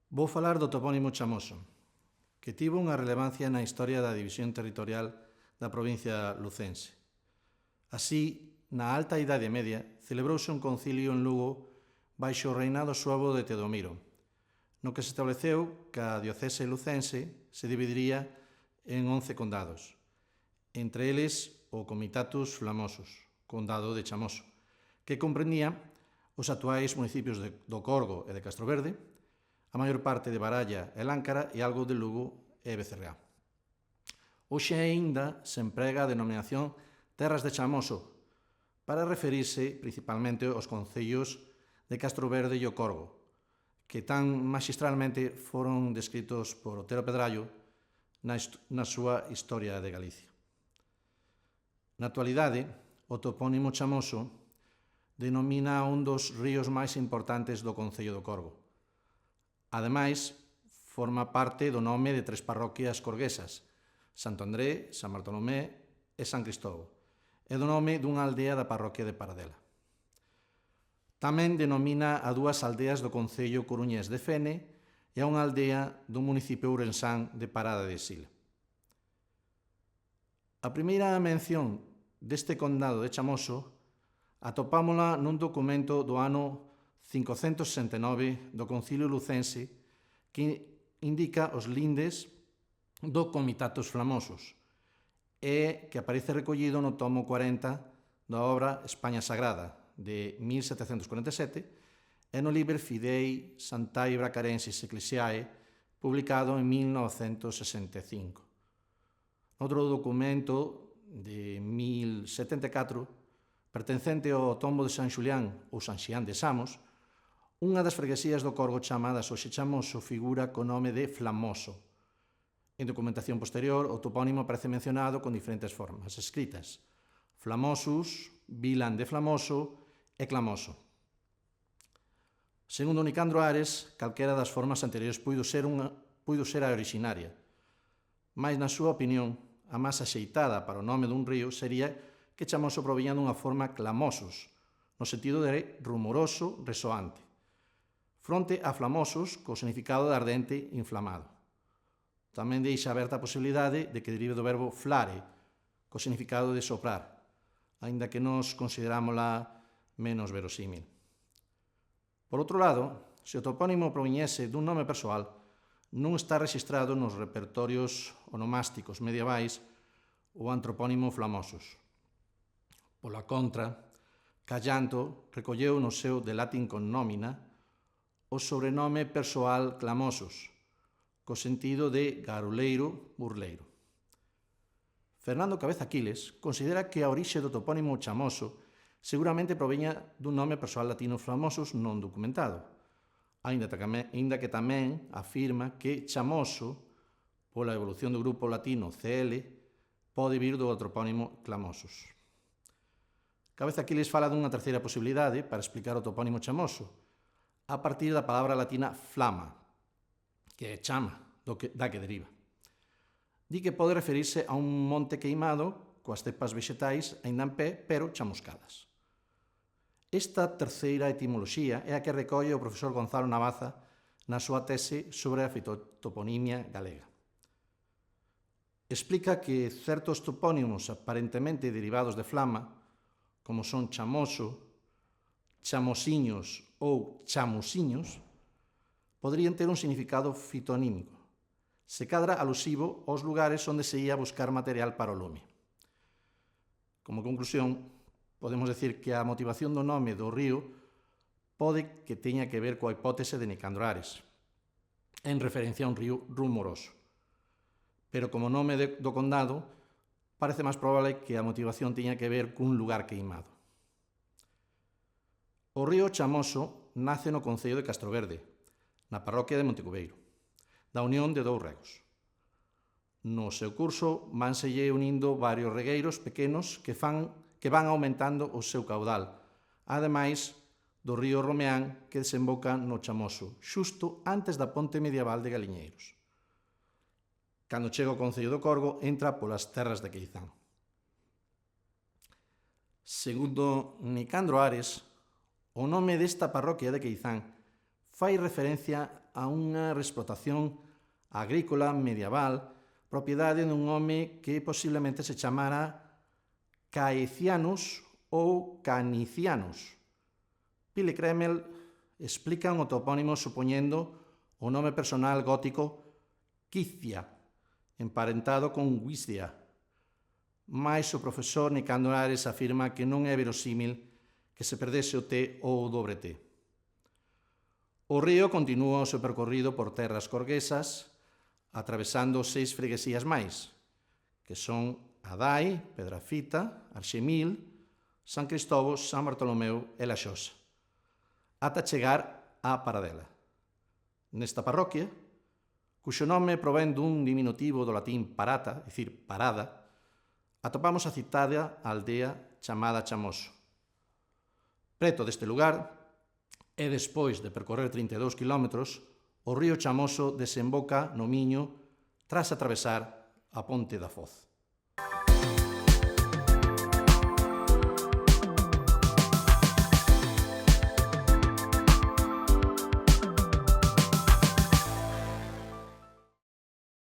Vou falar do topónimo Chamoso, que tivo unha relevancia na historia da división territorial da provincia lucense. Así, na Alta Idade Media, celebrouse un concilio en Lugo baixo o reinado suevo de Teodomiro, no que se estableceu que a diocese lucense se dividiría en 11 condados, entre eles o Comitatus Flamosus, condado de Chamoso, que comprendía os actuais municipios do Corgo e de Castroverde, a maior parte de Baralla e Láncara e algo de Lugo e Becerreá. Hoxe aínda se emprega a denominación Terras de Chamoso para referirse principalmente aos concellos de Castroverde e o Corgo, que tan magistralmente foron descritos por Otero Pedrallo na súa Historia de Galicia. Na actualidade, o topónimo Chamoso denomina un dos ríos máis importantes do concello do Corgo. Ademais, forma parte do nome de 3 parroquias corguesas, Santo André, San Bartolomé e San Cristóbal, e do nome dunha aldea da parroquia de Paradela. Tamén denomina a 2 aldeas do concello coruñés de Fene e a unha aldea do municipio ourensán de Parada de Sila. A primeira mención deste condado de Chamoso atopámola nun documento do ano 569 do Concilio Lucense que indica os lindes do Comitatus Flamosus e que aparece recollido no tomo 40 da obra España Sagrada de 1747 e no Liber Fidei Sanctae Bracarensis Ecclesiae publicado en 1965. Outro documento de 1074 pertencente ao tombo de San Xulián ou San Xián de Samos, unha das freguesías do Corgo chamadas hoxe Chamoso figura co nome de Flamoso. En documentación posterior, o topónimo aparece mencionado con diferentes formas escritas: Flamosus, Vilan de Flamoso e Clamoso. Segundo Nicandro Ares, calquera das formas anteriores puido ser a orixinaria, mas na súa opinión, a máis axeitada para o nome dun río sería que Chamoso proviña dunha forma clamosus, no sentido de rumoroso, resoante, fronte a flamosus, co significado de ardente, inflamado. Tamén deixa aberta a posibilidade de que derive do verbo flare, co significado de soprar, aínda que nos considerámola menos verosímil. Por outro lado, se o topónimo proviñese dun nome persoal, non está rexistrado nos repertorios onomásticos medievais o antropónimo Flamosus. Pola contra, Callanto recolleu no seu De Latin Connomina o sobrenome persoal Clamosus, co sentido de garuleiro, burleiro. Fernando Cabeza Quiles considera que a orixe do topónimo Chamoso seguramente proveña dun nome persoal latino Flamosus non documentado, aínda que tamén afirma que Chamoso, pola evolución do grupo latino CL, pode vir do topónimo Clamosus. Cabeza Quiles fala dunha terceira posibilidade para explicar o topónimo Chamoso, a partir da palabra latina flama, que é chama, da que deriva. Di que pode referirse a un monte queimado coas cepas vexetais aínda en pé, pero chamuscadas. Esta terceira etimoloxía é a que recolle o profesor Gonzalo Navaza na súa tese sobre a fitotoponimia galega. Explica que certos topónimos aparentemente derivados de flama, como son chamoso, chamosiños ou chamusiños, poderían ter un significado fitonímico, se cadra alusivo aos lugares onde se ia buscar material para o lume. Como conclusión, podemos decir que a motivación do nome do río pode que teña que ver coa hipótese de Nicandro Ares, en referencia a un río rumoroso. Pero como nome do condado, parece máis probable que a motivación teña que ver cun lugar queimado. O río Chamoso nace no concello de Castroverde, na parroquia de Montecubeiro, da unión de 2 regos. No seu curso vanselle unindo varios regueiros pequenos que van aumentando o seu caudal, ademais do río Romeán que desemboca no Chamoso, xusto antes da ponte medieval de Galiñeiros. Cando chega ao concello do Corgo, entra polas terras de Queizán. Segundo Nicandro Ares, o nome desta parroquia de Queizán fai referencia a unha explotación agrícola medieval, propiedade dun home que posiblemente se chamara Caecianus ou Canicianus. Pili Kreml explica o topónimo supoñendo o nome personal gótico Quizia, emparentado con Guizia, mais o profesor Nicandro Ares afirma que non é verosímil que se perdese o T ou o dobre T. O río continúa o seu percorrido por terras corguesas, atravesando 6 freguesías máis, que son Adai, Pedrafita, Arxemil, San Cristóbal, San Bartolomeu e Laxosa, ata chegar á Paradela. Nesta parroquia, cuxo nome provén dun diminutivo do latín parata, é dicir, parada, atopamos a citada aldea chamada Chamoso. Preto deste lugar, e despois de percorrer 32 kilómetros, o río Chamoso desemboca no Miño tras atravesar a Ponte da Foz.